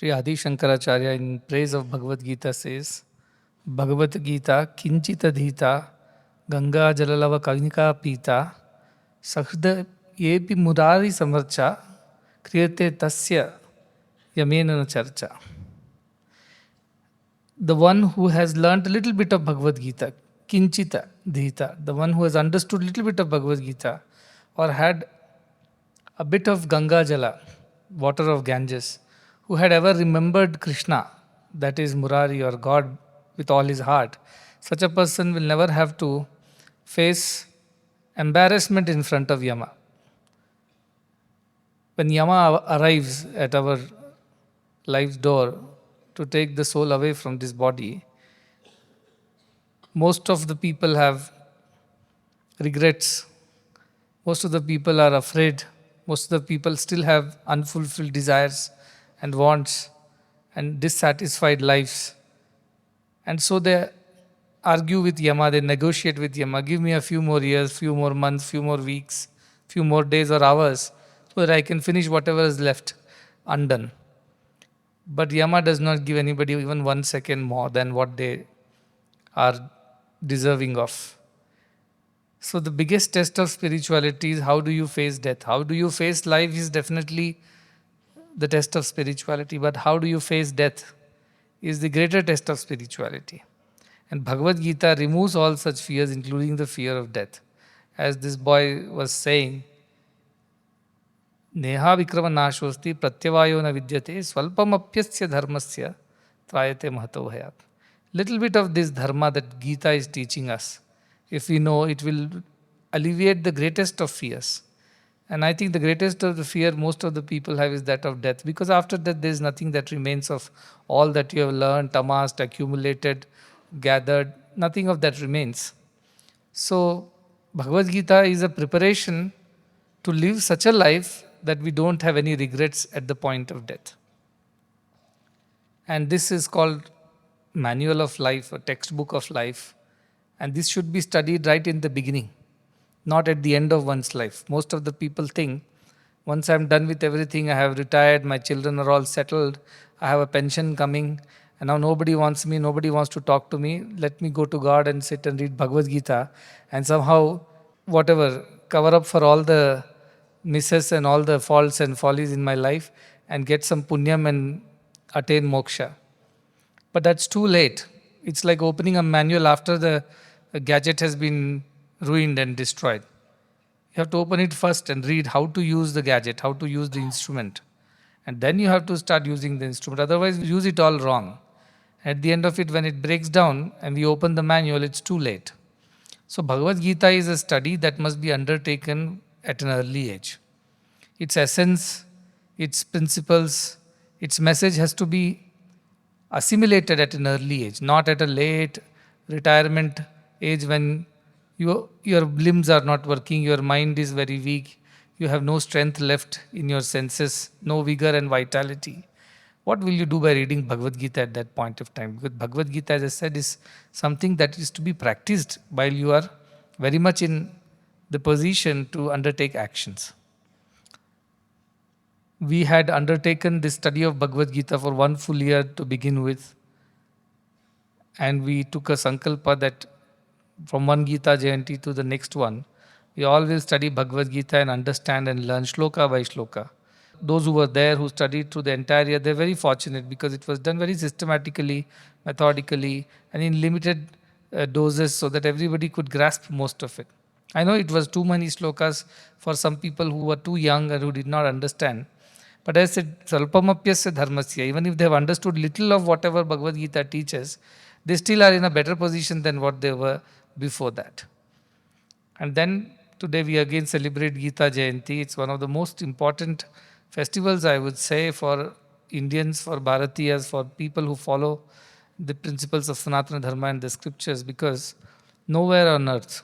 Sri Adi Shankaracharya in praise of Bhagavad Gita says, Bhagavad Gita kinchita dhita Ganga jalalava kagnika pita Sakhda yepi murari samarcha kriyate tasya yamena charcha. The one who has learnt a little bit of Bhagavad Gita, kinchita dhita, the one who has understood a little bit of Bhagavad Gita or had a bit of Ganga Jala, water of Ganges, who had ever remembered Krishna, that is Murari or God, with all his heart, such a person will never have to face embarrassment in front of Yama. When Yama arrives at our life's door to take the soul away from this body, most of the people have regrets. Most of the people are afraid. Most of the people still have unfulfilled desires and wants and dissatisfied lives. And so they argue with Yama, they negotiate with Yama, give me a few more years, few more months, few more weeks, few more days or hours so that I can finish whatever is left undone. But Yama does not give anybody even 1 second more than what they are deserving of. So the biggest test of spirituality is how do you face death? How do you face life is definitely the test of spirituality, but how do you face death is the greater test of spirituality. And Bhagavad Gita removes all such fears, including the fear of death. As this boy was saying, Neha vikrama nashosti pratyavayo na vidyate swalpamapyasya dharmasya trayate mahato bhayat. Little bit of this dharma that Gita is teaching us, if we know, it will alleviate the greatest of fears. And I think the greatest of the fear most of the people have is that of death. Because after death, there is nothing that remains of all that you have learned, amassed, accumulated, gathered. Nothing of that remains. So, Bhagavad Gita is a preparation to live such a life that we don't have any regrets at the point of death. And this is called Manual of Life, a textbook of life. And this should be studied right in the beginning, not at the end of one's life. Most of the people think, once I'm done with everything, I have retired, my children are all settled, I have a pension coming, and now nobody wants me, nobody wants to talk to me, let me go to God and sit and read Bhagavad Gita, and somehow, whatever, cover up for all the misses and all the faults and follies in my life, and get some punyam and attain moksha. But that's too late. It's like opening a manual after the gadget has been ruined and destroyed. You have to open it first and read how to use the gadget, how to use the instrument. And then you have to start using the instrument. Otherwise, you use it all wrong. At the end of it, when it breaks down and we open the manual, it's too late. So Bhagavad Gita is a study that must be undertaken at an early age. Its essence, its principles, its message has to be assimilated at an early age, not at a late retirement age when your limbs are not working, your mind is very weak, you have no strength left in your senses, no vigor and vitality. What will you do by reading Bhagavad Gita at that point of time? Because Bhagavad Gita, as I said, is something that is to be practiced while you are very much in the position to undertake actions. We had undertaken this study of Bhagavad Gita for 1 full year to begin with. And we took a sankalpa that from one Gita Jayanti to the next one, we all will study Bhagavad Gita and understand and learn shloka by shloka. Those who were there, who studied through the entire year, they're very fortunate because it was done very systematically, methodically, and in limited doses so that everybody could grasp most of it. I know it was too many shlokas for some people who were too young and who did not understand. But as I said, Salpamapyasya dharmasya, even if they have understood little of whatever Bhagavad Gita teaches, they still are in a better position than what they were before that. And then today we again celebrate Gita Jayanti. It's one of the most important festivals, I would say, for Indians, for Bharatiyas, for people who follow the principles of Sanatana Dharma and the scriptures, because nowhere on earth,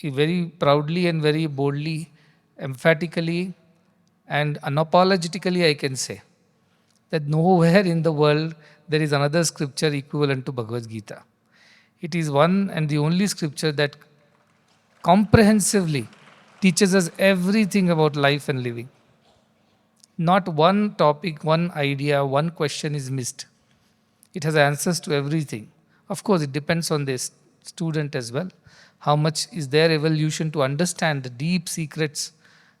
very proudly and very boldly, emphatically and unapologetically I can say that nowhere in the world there is another scripture equivalent to Bhagavad Gita. It is one and the only scripture that comprehensively teaches us everything about life and living. Not one topic, one idea, one question is missed. It has answers to everything. Of course, it depends on the student as well. How much is their evolution to understand the deep secrets,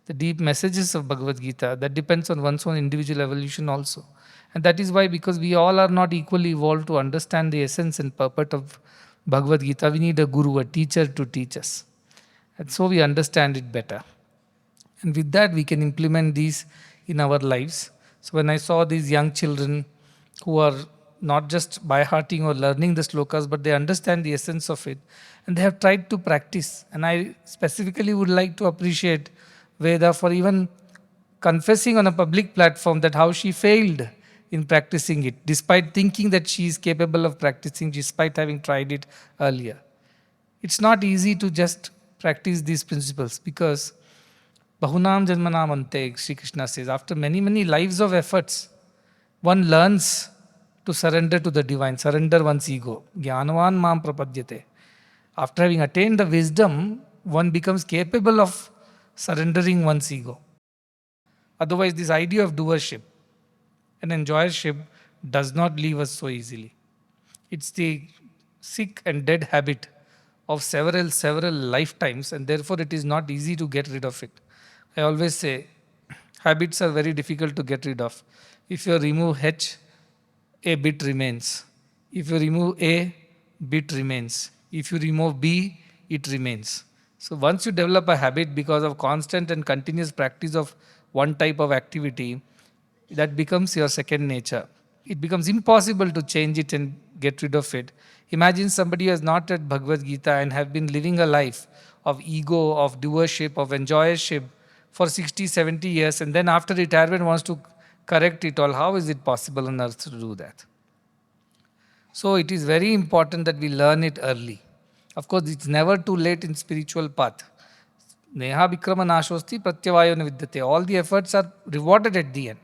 the deep messages of Bhagavad Gita. That depends on one's own individual evolution also. And that is why, because we all are not equally evolved to understand the essence and purport of Bhagavad Gita, we need a guru, a teacher to teach us. And so we understand it better. And with that, we can implement these in our lives. So when I saw these young children who are not just by hearting or learning the slokas, but they understand the essence of it, and they have tried to practice. And I specifically would like to appreciate Veda for even confessing on a public platform that how she failed in practicing it, despite thinking that she is capable of practicing, despite having tried it earlier. It's not easy to just practice these principles, because Bahunam Janmanam Ante, Sri Krishna says, after many, many lives of efforts, one learns to surrender to the divine, surrender one's ego. Jnanavan mam prapadyate. After having attained the wisdom, one becomes capable of surrendering one's ego. Otherwise, this idea of doership and enjoyership does not leave us so easily. It's the sick and dead habit of several lifetimes, and therefore it is not easy to get rid of it. I always say habits are very difficult to get rid of. If you remove H, a bit remains. If you remove A, bit remains. If you remove B, it remains. So once you develop a habit because of constant and continuous practice of one type of activity, that becomes your second nature. It becomes impossible to change it and get rid of it. Imagine somebody who has not read Bhagavad Gita and have been living a life of ego, of doership, of enjoyership for 60, 70 years, and then after retirement wants to correct it all. How is it possible on earth to do that? So it is very important that we learn it early. Of course, it's never too late in spiritual path. Neha Vikrama Nashosti Pratyavayo Vidyate. All the efforts are rewarded at the end.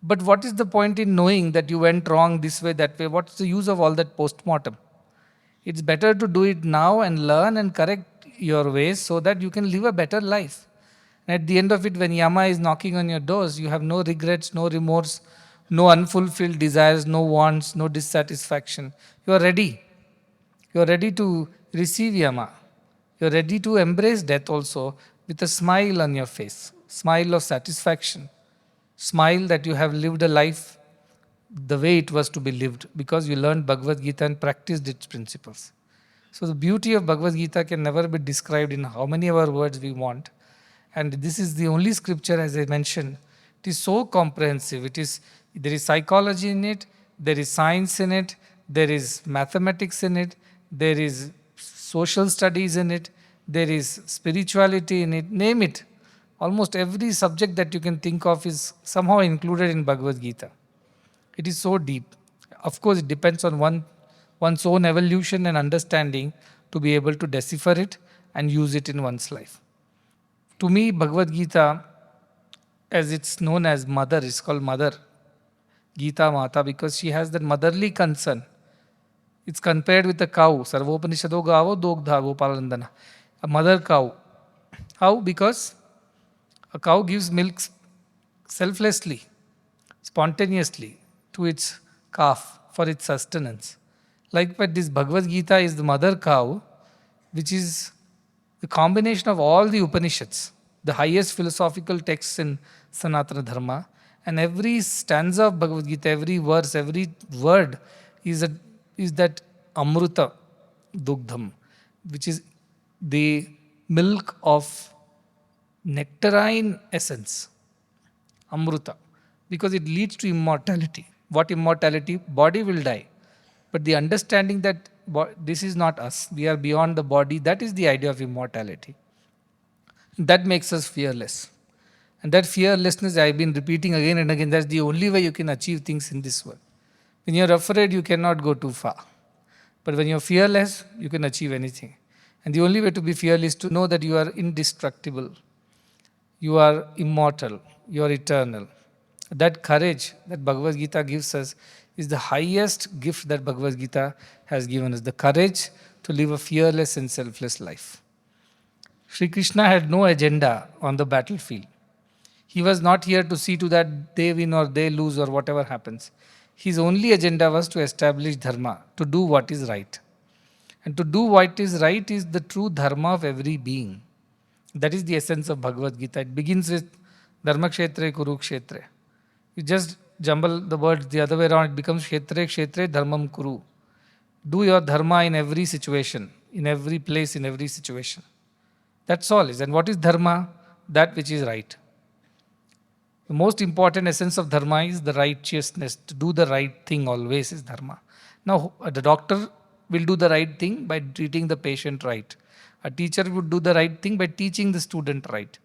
But what is the point in knowing that you went wrong this way, that way? What's the use of all that post-mortem? It's better to do it now and learn and correct your ways so that you can live a better life. And at the end of it, when Yama is knocking on your doors, you have no regrets, no remorse, no unfulfilled desires, no wants, no dissatisfaction. You are ready. You are ready to receive Yama. You are ready to embrace death also with a smile on your face, smile of satisfaction, smile that you have lived a life the way it was to be lived because you learned Bhagavad Gita and practiced its principles. So the beauty of Bhagavad Gita can never be described in how many ever words we want. And this is the only scripture, as I mentioned. It is so comprehensive. There is psychology in it, there is science in it, there is mathematics in it, there is social studies in it, there is spirituality in it, name it. Almost every subject that you can think of is somehow included in Bhagavad Gita. It is so deep. Of course, it depends on one's own evolution and understanding to be able to decipher it and use it in one's life. To me, Bhagavad Gita, as it's known as mother, is called mother, Gita Mata, because she has that motherly concern. It's compared with a cow. Sarvopanishado gavo dogdha gopalandana. A mother cow. How? Because a cow gives milk selflessly, spontaneously to its calf for its sustenance. Likewise, this Bhagavad Gita is the mother cow, which is the combination of all the Upanishads, the highest philosophical texts in Sanatana Dharma, and every stanza of Bhagavad Gita, every verse, every word is that Amruta Dugdham, which is the milk of nectarine essence, Amruta, because it leads to immortality. What immortality? Body will die. But the understanding that this is not us, we are beyond the body, that is the idea of immortality. That makes us fearless. And that fearlessness, I've been repeating again and again, that's the only way you can achieve things in this world. When you're afraid, you cannot go too far. But when you're fearless, you can achieve anything. And the only way to be fearless is to know that you are indestructible, you are immortal, you are eternal. That courage that Bhagavad Gita gives us is the highest gift that Bhagavad Gita has given us, the courage to live a fearless and selfless life. Sri Krishna had no agenda on the battlefield. He was not here to see to that they win or they lose or whatever happens. His only agenda was to establish dharma, to do what is right. And to do what is right is the true dharma of every being. That is the essence of Bhagavad Gita. It begins with Dharma Kshetre Kuru Kshetre. You just jumble the words the other way around, it becomes Kshetre Kshetre Dharmam Kuru. Do your dharma in every situation, in every place, in every situation. That's all is. And what is dharma? That which is right. The most important essence of dharma is the righteousness. To do the right thing always is dharma. Now, the doctor will do the right thing by treating the patient right. A teacher would do the right thing by teaching the student right.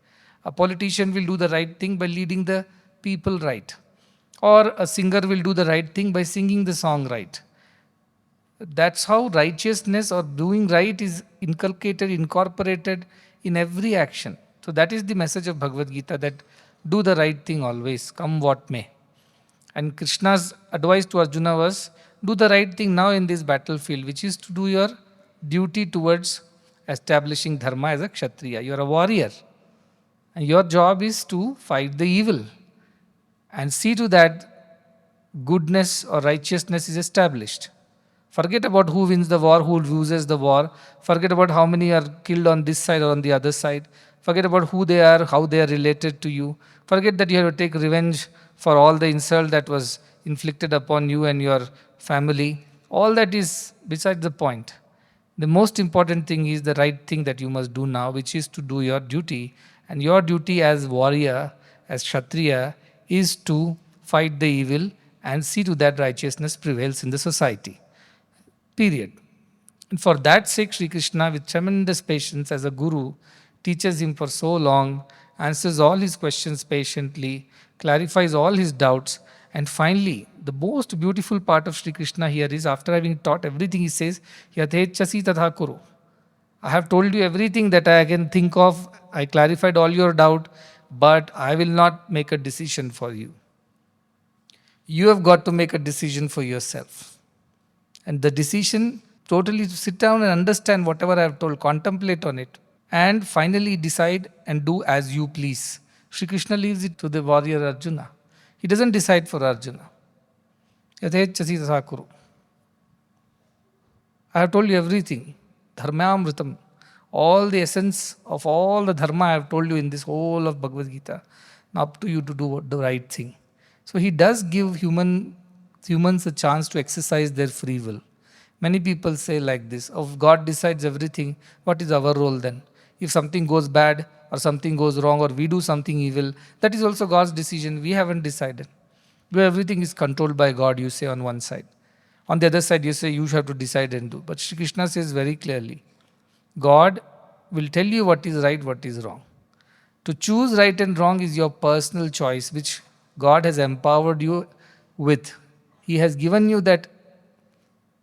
A politician will do the right thing by leading the people right. Or a singer will do the right thing by singing the song right. That's how righteousness or doing right is inculcated, incorporated in every action. So that is the message of Bhagavad Gita, that do the right thing always, come what may. And Krishna's advice to Arjuna was, do the right thing now in this battlefield, which is to do your duty towards establishing dharma as a kshatriya. You are a warrior. And your job is to fight the evil and see to that goodness or righteousness is established. Forget about who wins the war, who loses the war. Forget about how many are killed on this side or on the other side. Forget about who they are, how they are related to you. Forget that you have to take revenge for all the insult that was inflicted upon you and your family. All that is beside the point. The most important thing is the right thing that you must do now, which is to do your duty. And your duty as warrior, as Kshatriya, is to fight the evil and see to that righteousness prevails in the society. Period. And for that sake, Sri Krishna, with tremendous patience as a guru, teaches him for so long, answers all his questions patiently, clarifies all his doubts, and finally, the most beautiful part of Sri Krishna here is, after having taught everything, he says, Yathechasi tatha kuru. I have told you everything that I can think of, I clarified all your doubt, but I will not make a decision for you. You have got to make a decision for yourself. And the decision, totally to sit down and understand whatever I have told, contemplate on it, and finally decide and do as you please. Sri Krishna leaves it to the warrior Arjuna. He doesn't decide for Arjuna. Yathechasi tatha kuru. I have told you everything. Dharmamritam. All the essence of all the dharma I have told you in this whole of Bhagavad Gita. Now up to you to do the right thing. So he does give humans a chance to exercise their free will. Many people say like this, if God decides everything, what is our role then? If something goes bad or something goes wrong or we do something evil, that is also God's decision. We haven't decided. Everything is controlled by God, you say on one side. On the other side, you say you have to decide and do. But Shri Krishna says very clearly, God will tell you what is right, what is wrong. To choose right and wrong is your personal choice, which God has empowered you with. He has given you that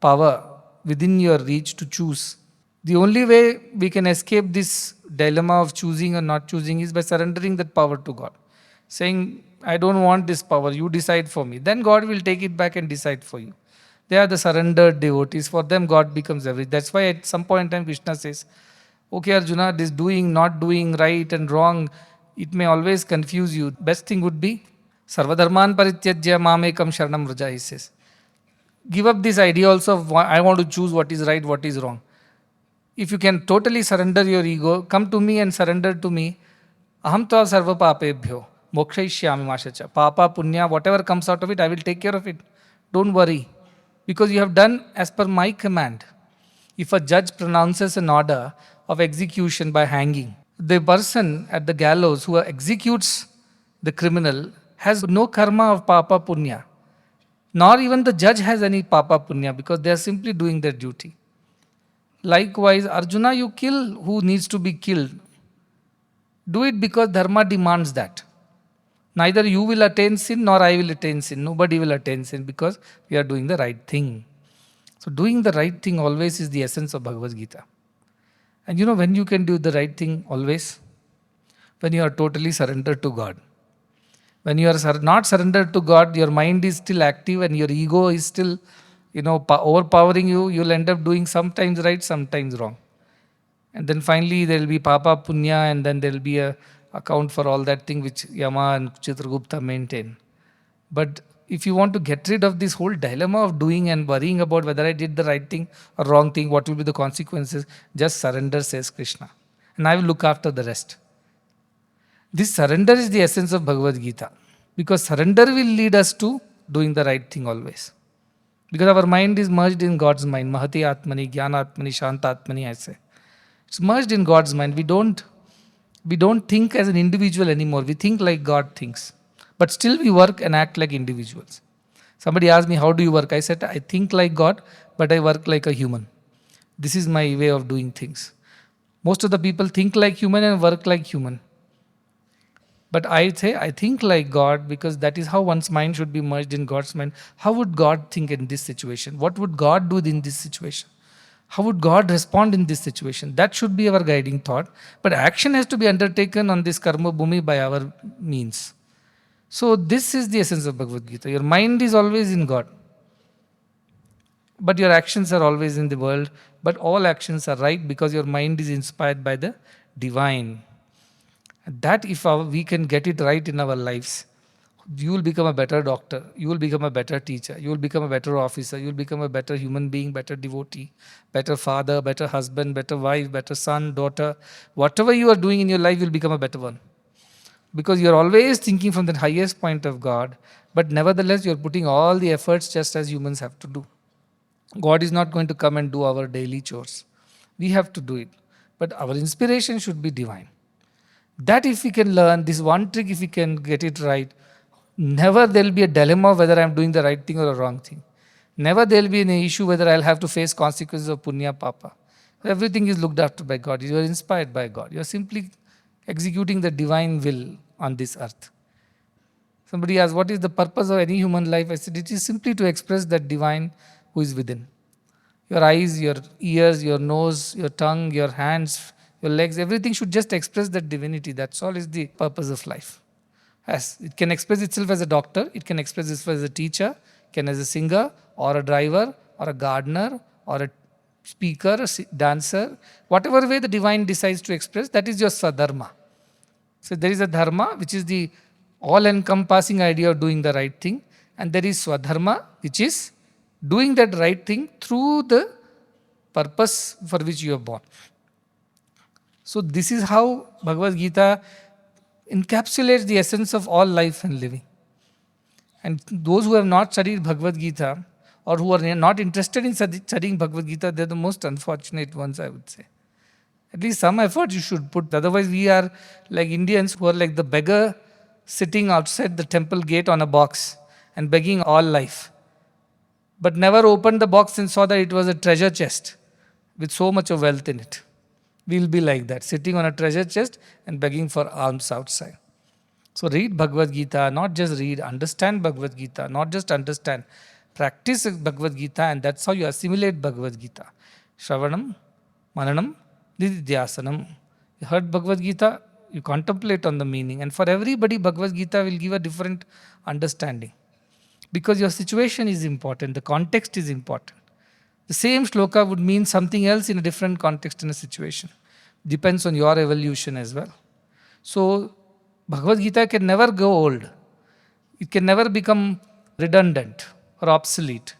power within your reach to choose. The only way we can escape this dilemma of choosing or not choosing is by surrendering that power to God. Saying, I don't want this power, you decide for me. Then God will take it back and decide for you. They are the surrendered devotees. For them, God becomes everything. That's why at some point in time, Krishna says, okay, Arjuna, this doing, not doing, right and wrong, it may always confuse you. Best thing would be, Sarvadharman parityajya mamekam sharanam vraja, he says. Give up this idea also of I want to choose what is right, what is wrong. If you can totally surrender your ego, come to me and surrender to me. Aham tva sarva papebhyo mokshaishyami mashacha. Papa, punya, whatever comes out of it, I will take care of it. Don't worry. Because you have done as per my command. If a judge pronounces an order of execution by hanging, the person at the gallows who executes the criminal has no karma of papa punya. Nor even the judge has any papa punya, because they are simply doing their duty. Likewise, Arjuna, you kill who needs to be killed. Do it because dharma demands that. Neither you will attain sin nor I will attain sin. Nobody will attain sin because we are doing the right thing. So doing the right thing always is the essence of Bhagavad Gita. And you know when you can do the right thing always? When you are totally surrendered to God. When you are not surrendered to God, your mind is still active and your ego is still, overpowering you. You'll end up doing sometimes right, sometimes wrong. And then finally there will be papa punya, and then there will be a account for all that thing which Yama and Chitragupta maintain. But if you want to get rid of this whole dilemma of doing and worrying about whether I did the right thing or wrong thing, what will be the consequences, just surrender, says Krishna. And I will look after the rest. This surrender is the essence of Bhagavad Gita. Because surrender will lead us to doing the right thing always. Because our mind is merged in God's mind. Mahati Atmani, Jnana Atmani, Shanta Atmani, I say. It's merged in God's mind. We don't think as an individual anymore. We think like God thinks. But still we work and act like individuals. Somebody asked me, how do you work? I said, I think like God, but I work like a human. This is my way of doing things. Most of the people think like human and work like human. But I say, I think like God because that is how one's mind should be merged in God's mind. How would God think in this situation? What would God do in this situation? How would God respond in this situation? That should be our guiding thought. But action has to be undertaken on this karma bhumi by our means. So this is the essence of Bhagavad Gita. Your mind is always in God. But your actions are always in the world. But all actions are right because your mind is inspired by the divine. That if we can get it right in our lives, you will become a better doctor, you will become a better teacher, you will become a better officer, you will become a better human being, better devotee, better father, better husband, better wife, better son, daughter. Whatever you are doing in your life, you will become a better one. Because you are always thinking from the highest point of God, but nevertheless you are putting all the efforts just as humans have to do. God is not going to come and do our daily chores. We have to do it. But our inspiration should be divine. That if we can learn, this one trick if we can get it right, never there will be a dilemma whether I am doing the right thing or a wrong thing. Never there will be an issue whether I'll have to face consequences of punya papa. Everything is looked after by God. You are inspired by God. You are simply executing the divine will on this earth. Somebody asked, what is the purpose of any human life? I said, it is simply to express that divine who is within. Your eyes, your ears, your nose, your tongue, your hands, your legs, everything should just express that divinity. That's all is the purpose of life. Yes, it can express itself as a doctor, it can express itself as a teacher, can as a singer, or a driver, or a gardener, or a speaker, a dancer. Whatever way the divine decides to express, that is your swadharma. So there is a dharma, which is the all-encompassing idea of doing the right thing. And there is swadharma, which is doing that right thing through the purpose for which you are born. So this is how Bhagavad Gita encapsulates the essence of all life and living. And those who have not studied Bhagavad Gita or who are not interested in studying Bhagavad Gita, they're the most unfortunate ones, I would say. At least some effort you should put. Otherwise, we are like Indians who are like the beggar sitting outside the temple gate on a box and begging all life. But never opened the box and saw that it was a treasure chest with so much of wealth in it. We'll be like that, sitting on a treasure chest and begging for alms outside. So read Bhagavad Gita, not just read, understand Bhagavad Gita, not just understand, practice Bhagavad Gita, and that's how you assimilate Bhagavad Gita. Shravanam, Mananam, Nididhyasanam. You heard Bhagavad Gita, you contemplate on the meaning, and for everybody Bhagavad Gita will give a different understanding. Because your situation is important, the context is important. The same shloka would mean something else in a different context in a situation. Depends on your evolution as well. So, Bhagavad Gita can never go old. It can never become redundant or obsolete.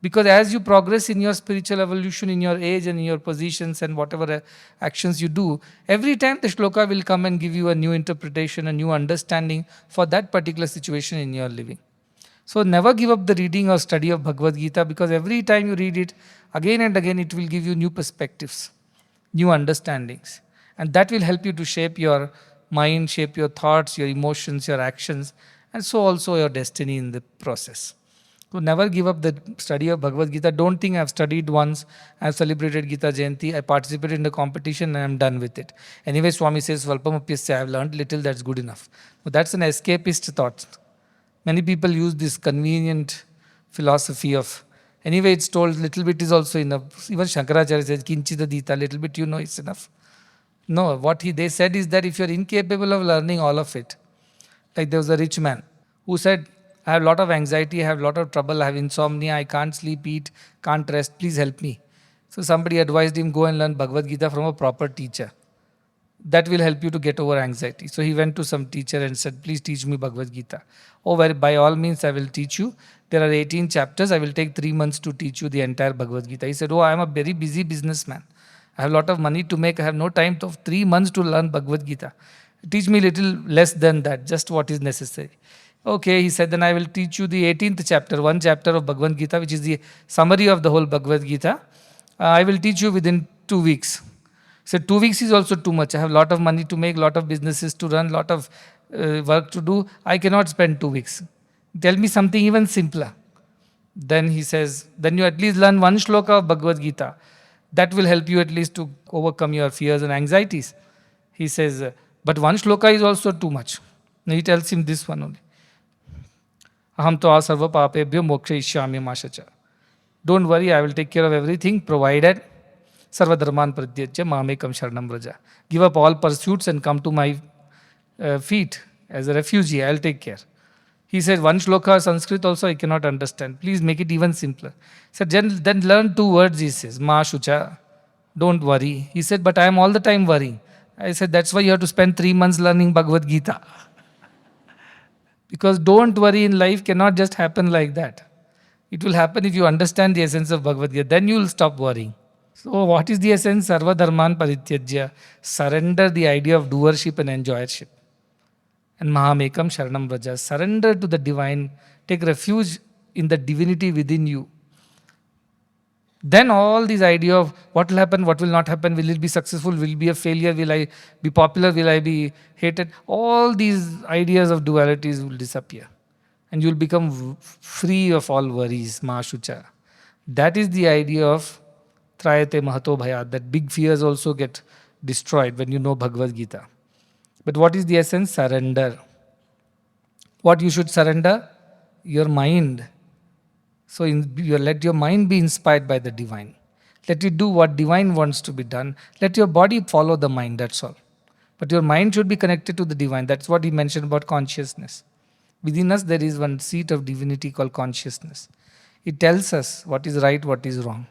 Because as you progress in your spiritual evolution, in your age and in your positions and whatever actions you do, every time the shloka will come and give you a new interpretation, a new understanding for that particular situation in your living. So never give up the reading or study of Bhagavad Gita, because every time you read it, again and again it will give you new perspectives, new understandings. And that will help you to shape your mind, shape your thoughts, your emotions, your actions, and so also your destiny in the process. So never give up the study of Bhagavad Gita. Don't think I've studied once, I've celebrated Gita Jayanti, I participated in the competition and I'm done with it. Anyway, Swami says, Svalpamapyasya, I've learned little, that's good enough. But that's an escapist thought. Many people use this convenient philosophy of, anyway it's told, little bit is also enough. Even Shankaracharya says, Kinchita Dita, little bit you know is enough. No, what they said is that if you're incapable of learning all of it, like there was a rich man who said, I have a lot of anxiety, I have a lot of trouble, I have insomnia, I can't sleep, eat, can't rest, please help me. So somebody advised him, go and learn Bhagavad Gita from a proper teacher. That will help you to get over anxiety. So he went to some teacher and said, please teach me Bhagavad Gita. Oh, well, by all means, I will teach you. There are 18 chapters. I will take 3 months to teach you the entire Bhagavad Gita. He said, oh, I am a very busy businessman. I have a lot of money to make. I have no time of 3 months to learn Bhagavad Gita. Teach me little less than that, just what is necessary. Okay, he said, then I will teach you the 18th chapter, one chapter of Bhagavad Gita, which is the summary of the whole Bhagavad Gita. I will teach you within 2 weeks. So 2 weeks is also too much. I have a lot of money to make, lot of businesses to run, lot of work to do. I cannot spend 2 weeks. Tell me something even simpler. Then he says, then you at least learn one shloka of Bhagavad Gita. That will help you at least to overcome your fears and anxieties. He says, but one shloka is also too much. He tells him this one only. Aham to asarva papebhyo mokshaishyami mashacha. Don't worry, I will take care of everything provided sarva dharman pratyajya mamekam sharanam vraja. Give up all pursuits and come to my feet as a refugee. I will take care. He said, one shloka Sanskrit also I cannot understand. Please make it even simpler. He said, then learn 2 words, he says. Ma shucha. Don't worry. He said, but I am all the time worrying. I said, that's why you have to spend 3 months learning Bhagavad Gita. Because don't worry in life cannot just happen like that. It will happen if you understand the essence of Bhagavad Gita. Then you will stop worrying. So what is the essence? Sarva dharman parityajya. Surrender the idea of doership and enjoyership. And mahamekam sharanam vraja. Surrender to the divine. Take refuge in the divinity within you. Then all this idea of what will happen, what will not happen, will it be successful, will it be a failure, will I be popular, will I be hated, all these ideas of dualities will disappear. And you will become free of all worries, Mahashucha. That is the idea of Trayate Mahato Bhayat, that big fears also get destroyed when you know Bhagavad Gita. But what is the essence? Surrender. What you should surrender? Your mind. So let your mind be inspired by the divine. Let it do what divine wants to be done. Let your body follow the mind, that's all. But your mind should be connected to the divine. That's what he mentioned about consciousness. Within us there is one seat of divinity called consciousness. It tells us what is right, what is wrong.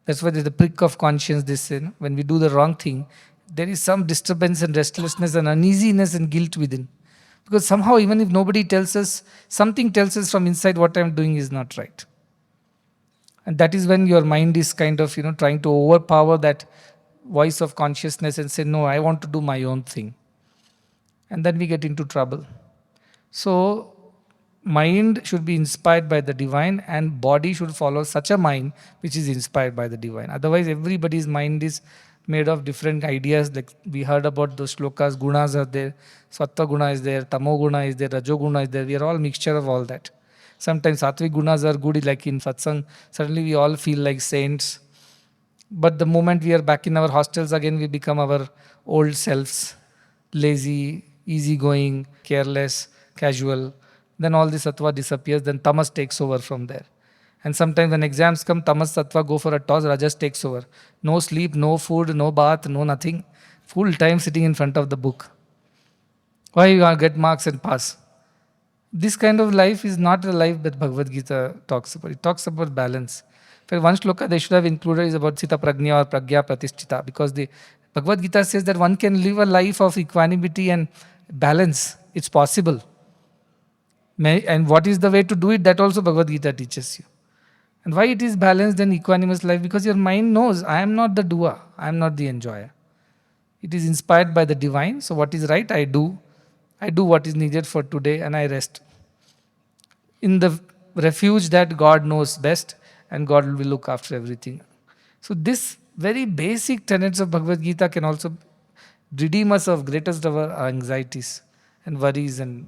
That's why there's the prick of conscience, they say. When we do the wrong thing, there is some disturbance and restlessness and uneasiness and guilt within. Because somehow even if nobody tells us, something tells us from inside what I'm doing is not right. And that is when your mind is kind of, trying to overpower that voice of consciousness and say, no, I want to do my own thing. And then we get into trouble. So, mind should be inspired by the divine and body should follow such a mind which is inspired by the divine. Otherwise, everybody's mind is made of different ideas. Like we heard about those shlokas, gunas are there, sattva guna is there, tamo guna is there, rajo guna is there. We are all mixture of all that. Sometimes sattvic gunas are good, like in satsang, suddenly we all feel like saints. But the moment we are back in our hostels again, we become our old selves, lazy, easygoing, careless, casual. Then all the sattva disappears, then tamas takes over from there. And sometimes when exams come, tamas, sattva go for a toss, rajas takes over. No sleep, no food, no bath, no nothing. Full time sitting in front of the book. Why you get marks and pass? This kind of life is not the life that Bhagavad Gita talks about. It talks about balance. For one shloka they should have included is about Sita Prajna or Pragya Pratisthita, because the Bhagavad Gita says that one can live a life of equanimity and balance. It's possible. And what is the way to do it? That also Bhagavad Gita teaches you. And why it is balanced and equanimous life? Because your mind knows, I am not the doer, I am not the enjoyer. It is inspired by the divine, so what is right, I do. I do what is needed for today and I rest. In the refuge that God knows best and God will look after everything. So this very basic tenets of Bhagavad Gita can also redeem us of greatest of our anxieties and worries. And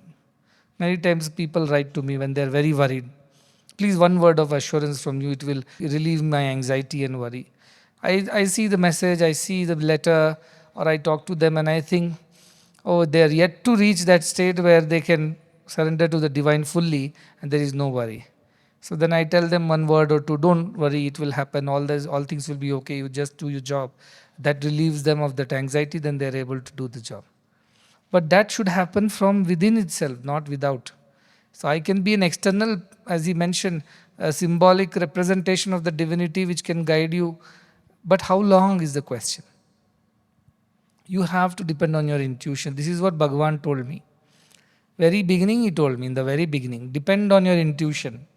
many times people write to me when they are very worried. Please, one word of assurance from you, it will relieve my anxiety and worry. I see the message, I see the letter, or I talk to them and I think, oh, they are yet to reach that state where they can surrender to the divine fully and there is no worry. So then I tell them one word or two, don't worry, it will happen, all things will be okay, you just do your job. That relieves them of that anxiety, then they are able to do the job. But that should happen from within itself, not without. So I can be an external, as he mentioned, a symbolic representation of the divinity which can guide you. But how long is the question? You have to depend on your intuition. This is what Bhagavan told me. Very beginning, he told me in the very beginning, depend on your intuition.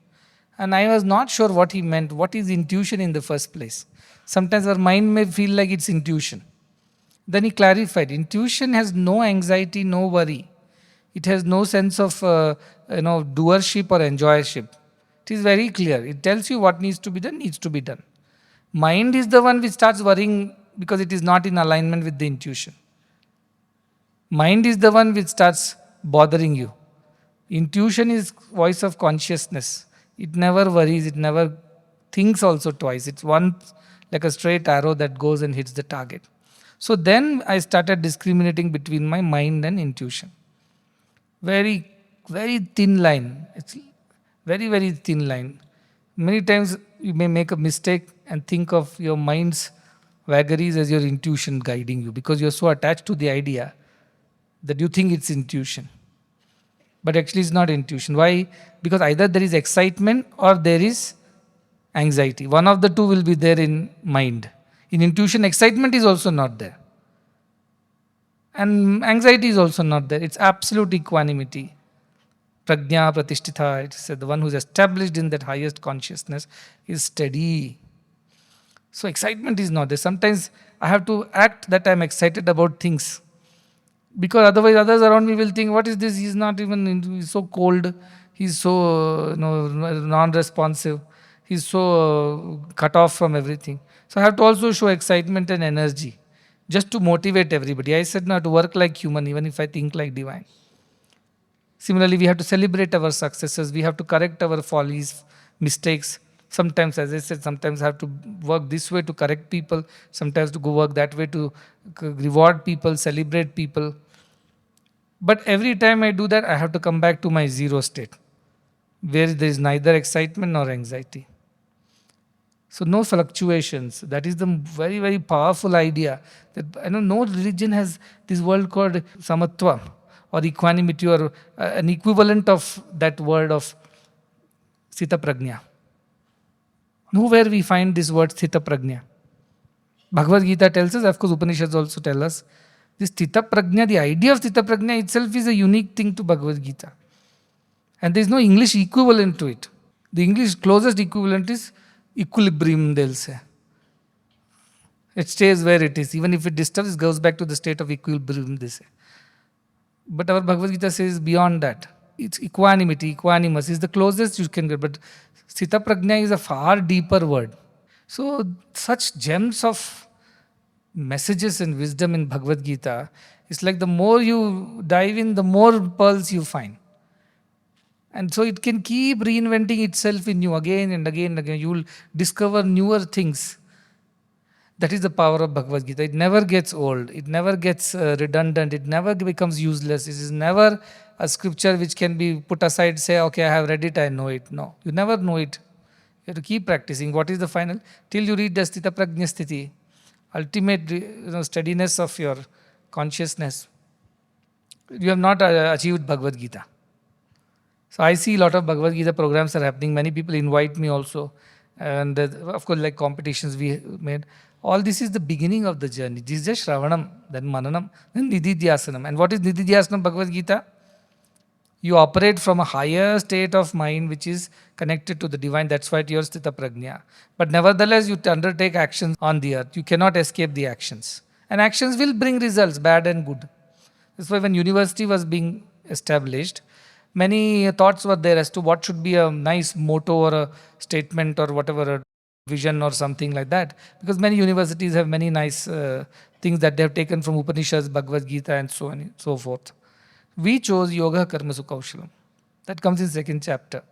And I was not sure what he meant. What is intuition in the first place? Sometimes our mind may feel like it's intuition. Then he clarified, intuition has no anxiety, no worry. It has no sense of doership or enjoyership. It is very clear. It tells you what needs to be done, needs to be done. Mind is the one which starts worrying because it is not in alignment with the intuition. Mind is the one which starts bothering you. Intuition is voice of consciousness. It never worries, it never thinks also twice. It's one like a straight arrow that goes and hits the target. So then I started discriminating between my mind and intuition. Very, very thin line. It's very, very thin line. Many times you may make a mistake and think of your mind's vagaries as your intuition guiding you because you're so attached to the idea that you think it's intuition. But actually it's not intuition. Why? Because either there is excitement or there is anxiety. One of the two will be there in mind. In intuition, excitement is also not there. And anxiety is also not there. It's absolute equanimity. Prajna pratishtitha, it said the one who is established in that highest consciousness is steady. So excitement is not there. Sometimes I have to act that I'm excited about things. Because otherwise others around me will think, what is this? He's not even, he's so cold. He's so non-responsive. He's so cut off from everything. So I have to also show excitement and energy just to motivate everybody. I said not to work like human, even if I think like divine. Similarly, we have to celebrate our successes. We have to correct our follies, mistakes. Sometimes, as I said, sometimes I have to work this way to correct people. Sometimes to go work that way to reward people, celebrate people. But every time I do that, I have to come back to my zero state, where there is neither excitement nor anxiety. So no fluctuations. That is the very, very powerful idea. That no religion has this word called samatva or equanimity or an equivalent of that word of sthita prajna. Nowhere we find this word sthita prajna. Bhagavad Gita tells us, of course Upanishads also tell us, this sthita prajna, the idea of sthita prajna itself is a unique thing to Bhagavad Gita. And there is no English equivalent to it. The English closest equivalent is equilibrium, they'll say. It stays where it is. Even if it disturbs, it goes back to the state of equilibrium, they say. But our Bhagavad Gita says beyond that. It's equanimity, equanimous is the closest you can get. But sthita prajna is a far deeper word. So such gems of messages and wisdom in Bhagavad Gita, it's like the more you dive in, the more pearls you find. And so it can keep reinventing itself in you again and again and again. You will discover newer things. That is the power of Bhagavad Gita. It never gets old. It never gets redundant. It never becomes useless. It is never a scripture which can be put aside, say, okay, I have read it, I know it. No, you never know it. You have to keep practicing. What is the final? Till you reach the sthita prajna sthiti, ultimate steadiness of your consciousness, you have not achieved Bhagavad Gita. So I see a lot of Bhagavad Gita programs are happening. Many people invite me also. And of course, like competitions we made. All this is the beginning of the journey. This is just Shravanam, then Mananam, then Nididhyasanam. And what is Nididhyasanam Bhagavad Gita? You operate from a higher state of mind which is connected to the divine. That's why you're sthita prajna. But nevertheless, you undertake actions on the earth. You cannot escape the actions. And actions will bring results, bad and good. That's why when university was being established, many thoughts were there as to what should be a nice motto or a statement or whatever, a vision or something like that. Because many universities have many nice things that they have taken from Upanishads, Bhagavad Gita and so on and so forth. We chose Yoga Karma Sukhaushalam. That comes in second chapter.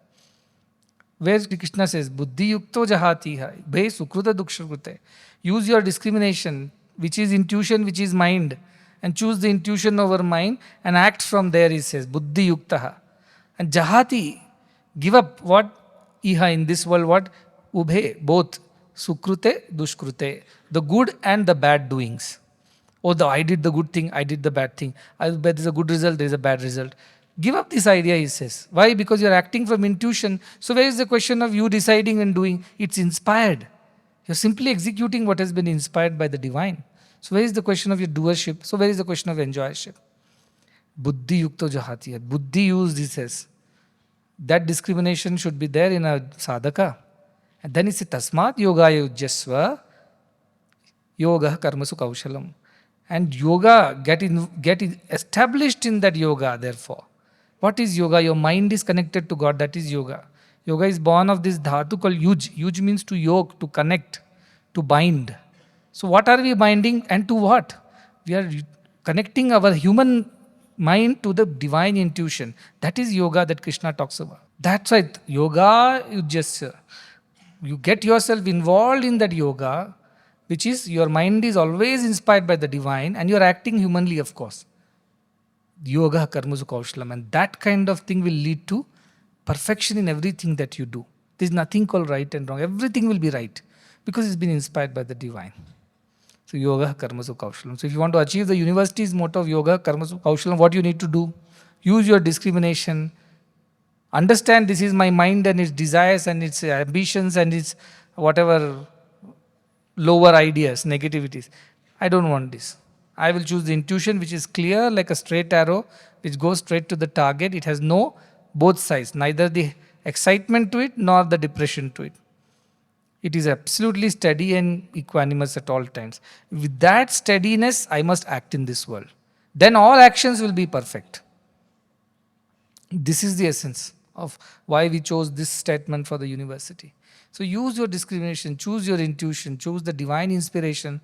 Where Krishna says, Buddhi yukto jahati hai, bhe sukruta dukshakrute. Use your discrimination, which is intuition, which is mind, and choose the intuition over mind and act from there, he says, Buddhi yuktaha. And jahati, give up what? Iha, in this world, what? Ubhe, both. Sukrute, dushkrute. The good and the bad doings. Oh, I did the good thing, I did the bad thing. There is a good result, there is a bad result. Give up this idea, he says. Why? Because you are acting from intuition. So where is the question of you deciding and doing? It's inspired. You're simply executing what has been inspired by the divine. So where is the question of your doership? So where is the question of enjoyership? Buddhi yukto jahati hai. Buddhi used, he says. That discrimination should be there in a sadhaka. And then he says, Tasmat yogaya yujyasva yoga karmasu kaushalam. And yoga, get established in that yoga, therefore. What is yoga? Your mind is connected to God. That is yoga. Yoga is born of this dhatu called yuj. Yuj means to yoke, to connect, to bind. So what are we binding and to what? We are connecting our human mind to the divine intuition. That is yoga that Krishna talks about. That's right. Yoga, you get yourself involved in that yoga, which is your mind is always inspired by the divine and you are acting humanly, of course. Yoga karmasu kaushalam, and that kind of thing will lead to perfection in everything that you do. There is nothing called right and wrong. Everything will be right because it's been inspired by the divine. So yoga karmasu kaushalam. So if you want to achieve the university's motto of yoga karmasu kaushalam, what you need to do? Use your discrimination. Understand this is my mind and its desires and its ambitions and its whatever lower ideas, negativities. I don't want this. I will choose the intuition which is clear like a straight arrow, which goes straight to the target. It has no both sides, neither the excitement to it nor the depression to it. It is absolutely steady and equanimous at all times. With that steadiness, I must act in this world. Then all actions will be perfect. This is the essence of why we chose this statement for the university. So use your discrimination, choose your intuition, choose the divine inspiration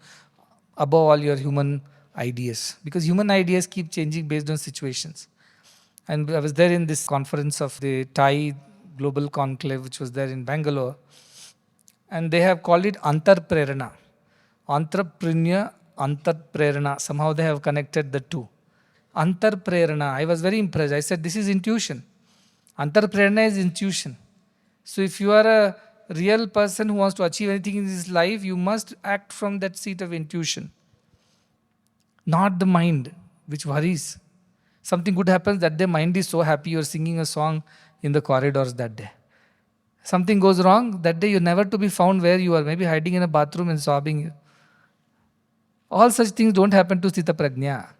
above all your human ideas. Because human ideas keep changing based on situations. And I was there in this conference of the Thai Global Conclave, which was there in Bangalore. And they have called it Antarprerana. Entrepreneur, Antarprerana. Somehow they have connected the two. Antarprerana. I was very impressed. I said, this is intuition. Antarprerana is intuition. So if you are a real person who wants to achieve anything in this life, you must act from that seat of intuition. Not the mind, which worries. Something good happens that day, mind is so happy, you're singing a song in the corridors that day. Something goes wrong, that day you're never to be found where you are, maybe hiding in a bathroom and sobbing. All such things don't happen to Sita Prajna.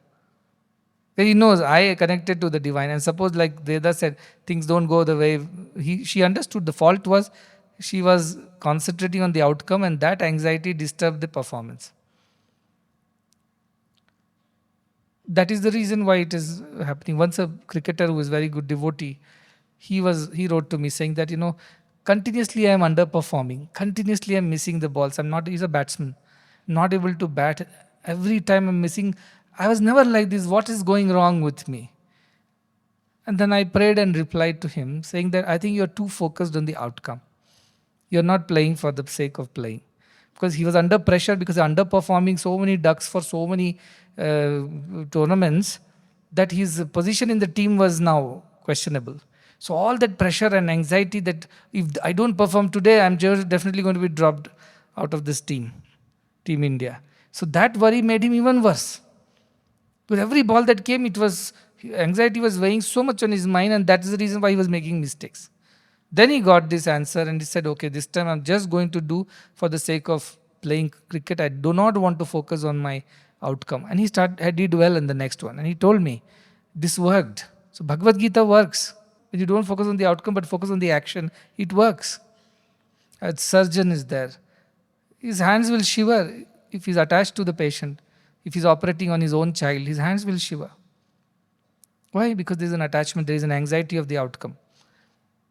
He knows, I connected to the divine. And suppose like Veda said, things don't go the way, she understood the fault was, she was concentrating on the outcome and that anxiety disturbed the performance. That is the reason why it is happening. Once a cricketer who is very good devotee, he wrote to me saying that, continuously I am underperforming. Continuously I am missing the balls. He's a batsman. Not able to bat. Every time I'm missing. I was never like this. What is going wrong with me? And then I prayed and replied to him saying that I think you're too focused on the outcome. You're not playing for the sake of playing. Because he was under pressure because underperforming so many ducks for so many tournaments that his position in the team was now questionable. So all that pressure and anxiety that if I don't perform today, I'm just definitely going to be dropped out of this team, Team India. So that worry made him even worse. With every ball that came, anxiety was weighing so much on his mind, and that is the reason why he was making mistakes. Then he got this answer and he said, okay, this time I'm just going to do for the sake of playing cricket. I do not want to focus on my outcome. And he did well in the next one. And he told me, this worked. So Bhagavad Gita works. When you don't focus on the outcome but focus on the action, it works. A surgeon is there. His hands will shiver if he's attached to the patient. If he's operating on his own child, his hands will shiver. Why? Because there is an attachment, there is an anxiety of the outcome.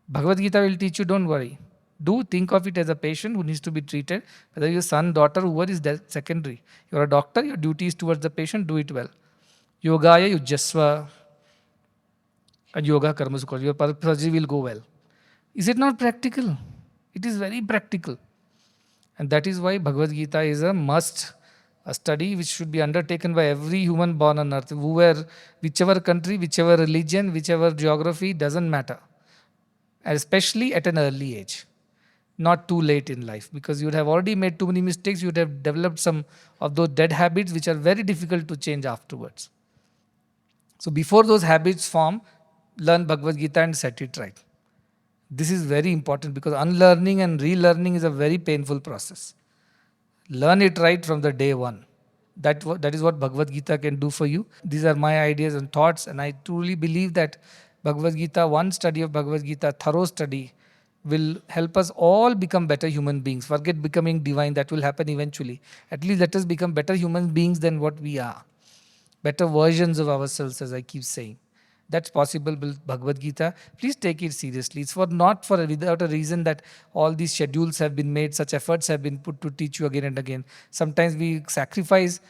Bhagavad Gita will teach you, don't worry. Do think of it as a patient who needs to be treated. Whether your son, daughter, whoever is secondary. You're a doctor, your duty is towards the patient, do it well. Yogaya yujyasva. And yoga karmasu kaushalam. Your surgery will go well. Is it not practical? It is very practical. And that is why Bhagavad Gita is a must, a study which should be undertaken by every human born on earth. Whichever country, whichever religion, whichever geography, doesn't matter. Especially at an early age. Not too late in life, because you would have already made too many mistakes. You would have developed some of those dead habits which are very difficult to change afterwards. So before those habits form, learn Bhagavad Gita and set it right. This is very important because unlearning and relearning is a very painful process. Learn it right from the day one. That is what Bhagavad Gita can do for you. These are my ideas and thoughts, and I truly believe that Bhagavad Gita, one study of Bhagavad Gita, thorough study, will help us all become better human beings. Forget becoming divine, that will happen eventually. At least let us become better human beings than what we are. Better versions of ourselves, as I keep saying. That's possible with Bhagavad Gita. Please take it seriously. It's not for without a reason that all these schedules have been made, such efforts have been put to teach you again and again. Sometimes we sacrifice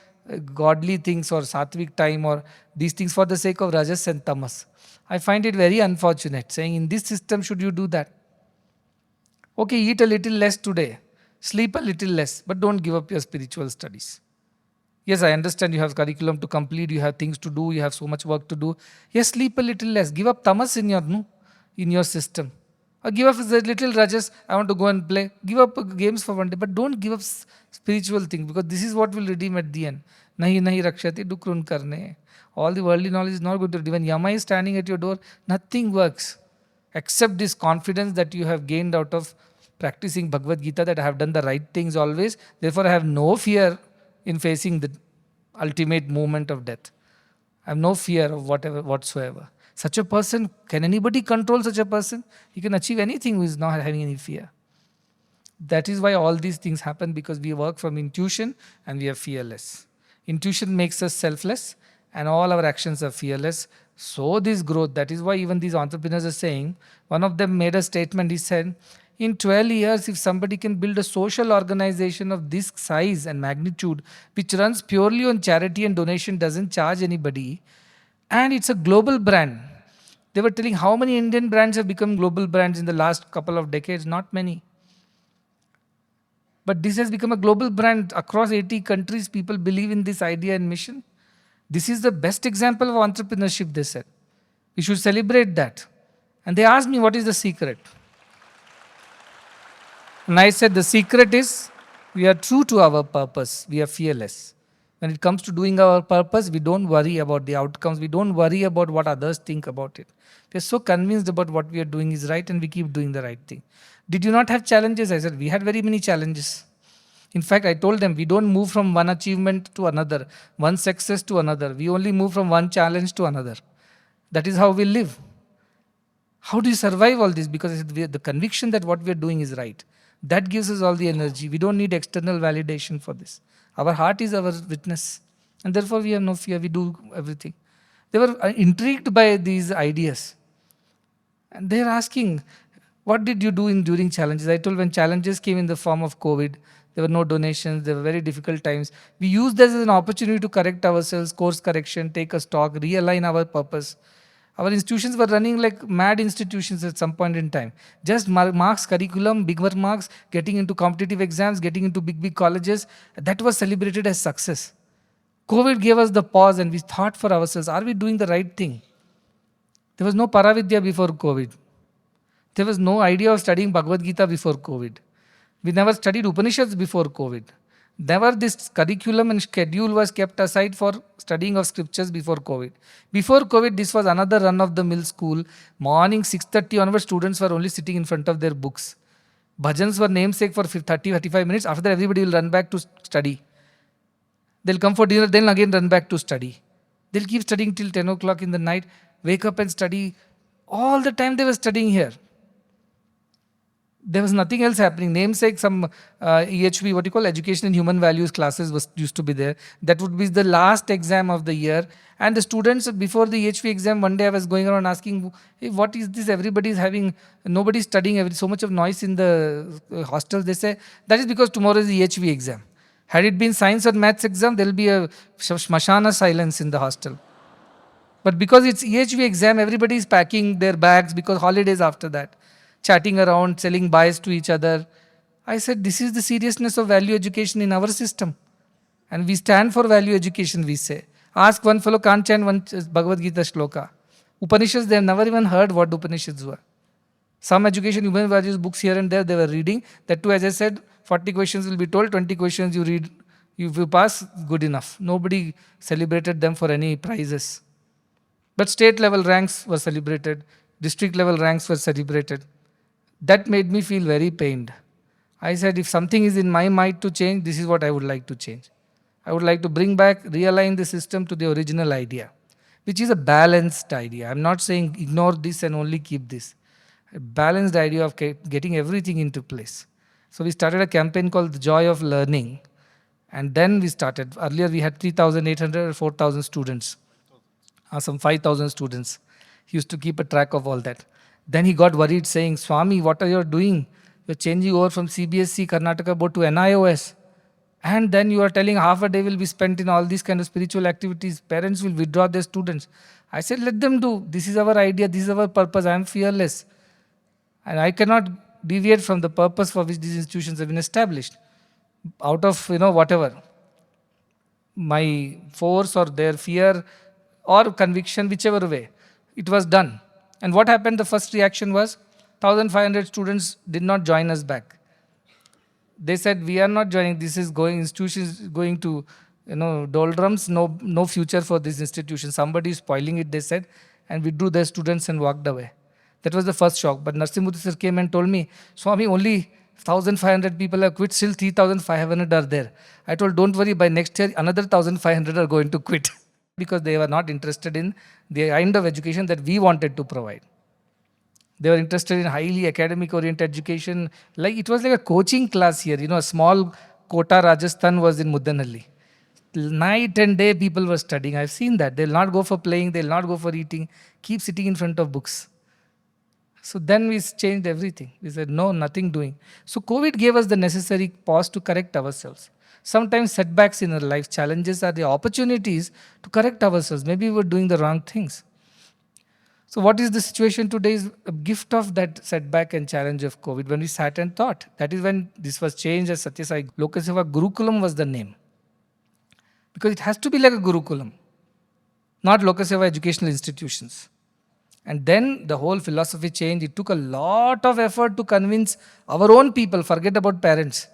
godly things or sattvic time or these things for the sake of rajas and tamas. I find it very unfortunate, saying in this system should you do that? Okay, eat a little less today, sleep a little less, but don't give up your spiritual studies. Yes, I understand you have curriculum to complete, you have things to do, you have so much work to do. Yes, sleep a little less. Give up tamas in your no, in your system. Or give up the little rajas, I want to go and play. Give up games for one day, but don't give up spiritual things, because this is what will redeem at the end. Nahi nahi rakshati dukrun karne. All the worldly knowledge is not going to redeem. When Yama is standing at your door, nothing works except this confidence that you have gained out of practicing Bhagavad Gita, that I have done the right things always. Therefore, I have no fear in facing the ultimate moment of death. I have no fear of whatever whatsoever. Such a person, can anybody control such a person? He can achieve anything who is not having any fear. That is why all these things happen, because we work from intuition and we are fearless. Intuition makes us selfless and all our actions are fearless. So this growth, that is why even these entrepreneurs are saying, one of them made a statement, he said, in 12 years, if somebody can build a social organization of this size and magnitude, which runs purely on charity and donation, doesn't charge anybody, and it's a global brand. They were telling how many Indian brands have become global brands in the last couple of decades. Not many. But this has become a global brand across 80 countries. People believe in this idea and mission. This is the best example of entrepreneurship, they said. We should celebrate that. And they asked me, what is the secret? And I said, the secret is we are true to our purpose. We are fearless. When it comes to doing our purpose, we don't worry about the outcomes. We don't worry about what others think about it. We are so convinced about what we are doing is right, and we keep doing the right thing. Did you not have challenges? I said, we had very many challenges. In fact, I told them, we don't move from one achievement to another, one success to another. We only move from one challenge to another. That is how we live. How do you survive all this? Because the conviction that what we are doing is right. That gives us all the energy. We don't need external validation for this. Our heart is our witness. And therefore we have no fear. We do everything. They were intrigued by these ideas. And they're asking, what did you do during challenges? I told, when challenges came in the form of COVID, there were no donations, there were very difficult times. We used this as an opportunity to correct ourselves, course correction, take a stock, realign our purpose. Our institutions were running like mad institutions at some point in time. Just marks, curriculum, bigger marks, getting into competitive exams, getting into big colleges. That was celebrated as success. COVID gave us the pause and we thought for ourselves, are we doing the right thing? There was no Paravidya before COVID. There was no idea of studying Bhagavad Gita before COVID. We never studied Upanishads before COVID. Never this curriculum and schedule was kept aside for studying of scriptures before COVID. Before COVID, this was another run-of-the-mill school. Morning 6:30 onwards, students were only sitting in front of their books. Bhajans were namesake for 30-35 minutes. After that, everybody will run back to study. They'll come for dinner, then again run back to study. They'll keep studying till 10 o'clock in the night, wake up and study. All the time they were studying here. There was nothing else happening. Namesake, some EHV, what you call Education and Human Values classes used to be there. That would be the last exam of the year. And the students, before the EHV exam, one day I was going around asking, hey, what is this? Everybody is having, nobody's studying, so much of noise in the hostels. They say, that is because tomorrow is the EHV exam. Had it been science or maths exam, there will be a smashana silence in the hostel. But because it's EHV exam, everybody is packing their bags because holidays after that. Chatting around, selling buys to each other. I said, this is the seriousness of value education in our system. And we stand for value education, we say. Ask one fellow, can't chant one Bhagavad Gita shloka. Upanishads, they have never even heard what Upanishads were. Some education, human values books here and there, they were reading. That too, as I said, 40 questions will be told, 20 questions you read. If you pass, good enough. Nobody celebrated them for any prizes. But state level ranks were celebrated. District level ranks were celebrated. That made me feel very pained. I said, if something is in my mind to change, this is what I would like to change. I would like to bring back, realign the system to the original idea, which is a balanced idea. I'm not saying ignore this and only keep this. A balanced idea of getting everything into place. So we started a campaign called The Joy of Learning. And then we started. Earlier we had 3,800 or 4,000 students, some 5,000 students. He used to keep a track of all that. Then he got worried saying, Swami, what are you doing? You're changing over from CBSC Karnataka board to NIOS. And then you are telling half a day will be spent in all these kind of spiritual activities. Parents will withdraw their students. I said, let them do. This is our idea. This is our purpose. I am fearless. And I cannot deviate from the purpose for which these institutions have been established. Out of, whatever, my force or their fear or conviction, whichever way, it was done. And what happened? The first reaction was 1,500 students did not join us back. They said, we are not joining. This is going, institution is going to, doldrums, no future for this institution. Somebody is spoiling it, they said, and withdrew their students and walked away. That was the first shock. But Narsimurti sir came and told me, Swami, only 1,500 people have quit, still 3,500 are there. I told, don't worry, by next year, another 1,500 are going to quit because they were not interested in the kind of education that we wanted to provide. They were interested in highly academic oriented education. Like it was like a coaching class here. A small Kota, Rajasthan was in Muddanhalli. Night and day people were studying. I've seen that. They'll not go for playing. They'll not go for eating. Keep sitting in front of books. So then we changed everything. We said, no, nothing doing. So COVID gave us the necessary pause to correct ourselves. Sometimes setbacks in our life, challenges are the opportunities to correct ourselves. Maybe we were doing the wrong things. So what is the situation today is a gift of that setback and challenge of COVID. When we sat and thought, that is when this was changed as Satya Sai Lokaseva Gurukulam was the name. Because it has to be like a Gurukulam, not Lokaseva educational institutions. And then the whole philosophy changed. It took a lot of effort to convince our own people, forget about parents,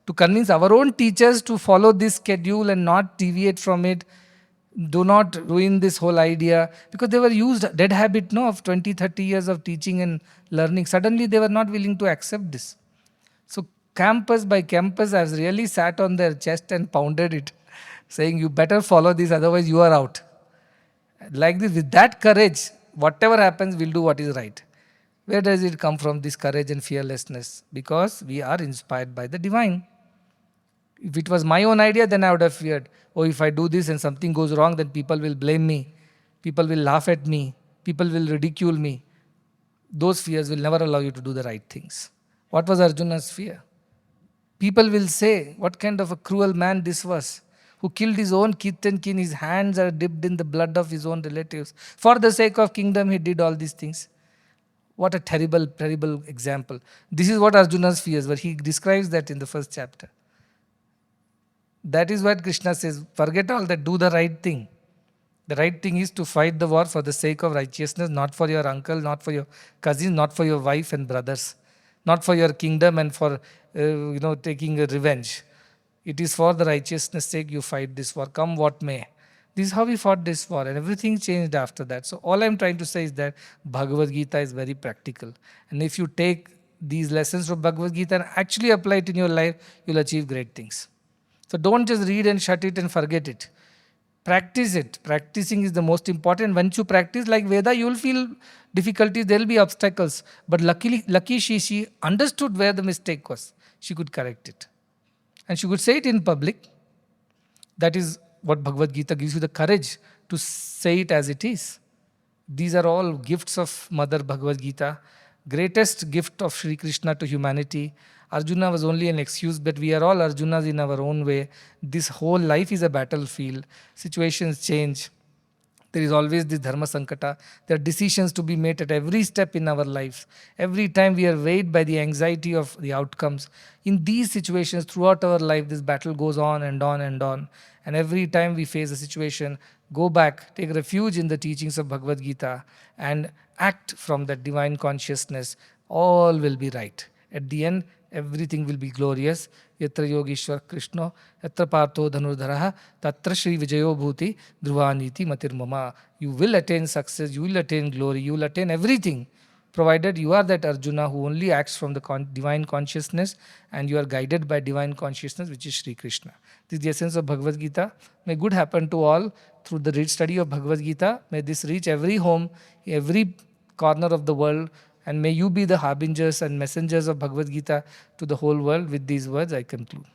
to convince our own teachers to follow this schedule and not deviate from it. Do not ruin this whole idea. Because they were used, dead habit of 20, 30 years of teaching and learning. Suddenly they were not willing to accept this. So campus by campus has really sat on their chest and pounded it, saying you better follow this, otherwise you are out. Like this, with that courage, whatever happens, we'll do what is right. Where does it come from, this courage and fearlessness? Because we are inspired by the divine. If it was my own idea, then I would have feared, if I do this and something goes wrong, then people will blame me. People will laugh at me. People will ridicule me. Those fears will never allow you to do the right things. What was Arjuna's fear? People will say, what kind of a cruel man this was, who killed his own kith and kin. His hands are dipped in the blood of his own relatives. For the sake of kingdom, he did all these things. What a terrible, terrible example. This is what Arjuna's fears were. He describes that in the first chapter. That is what Krishna says, forget all that, do the right thing. The right thing is to fight the war for the sake of righteousness, not for your uncle, not for your cousin, not for your wife and brothers, not for your kingdom and for taking a revenge. It is for the righteousness' sake you fight this war, come what may. This is how we fought this war, and everything changed after that. So all I'm trying to say is that Bhagavad Gita is very practical. And if you take these lessons from Bhagavad Gita and actually apply it in your life, you'll achieve great things. So don't just read and shut it and forget it. Practice it. Practicing is the most important. Once you practice, like Veda, you will feel difficulties, there will be obstacles. But lucky she understood where the mistake was. She could correct it. And she could say it in public. That is what Bhagavad Gita gives you, the courage to say it as it is. These are all gifts of Mother Bhagavad Gita. Greatest gift of Sri Krishna to humanity. Arjuna was only an excuse, but we are all Arjunas in our own way. This whole life is a battlefield. Situations change. There is always this Dharma Sankata. There are decisions to be made at every step in our lives. Every time we are weighed by the anxiety of the outcomes. In these situations, throughout our life, this battle goes on and on and on. And every time we face a situation, go back, take refuge in the teachings of Bhagavad Gita and act from that divine consciousness. All will be right. At the end, everything will be glorious. Yatra Yogeshwar Krishna, Yatra Partho Dhanurdharaha, Tatra Shri Vijayo Bhuti, Dhruvaniti Matir Mama. You will attain success, you will attain glory, you will attain everything provided you are that Arjuna who only acts from the divine consciousness, and you are guided by divine consciousness, which is Sri Krishna. This is the essence of Bhagavad Gita. May good happen to all through the study of Bhagavad Gita. May this reach every home, every corner of the world, and may you be the harbingers and messengers of Bhagavad Gita to the whole world. With these words, I conclude.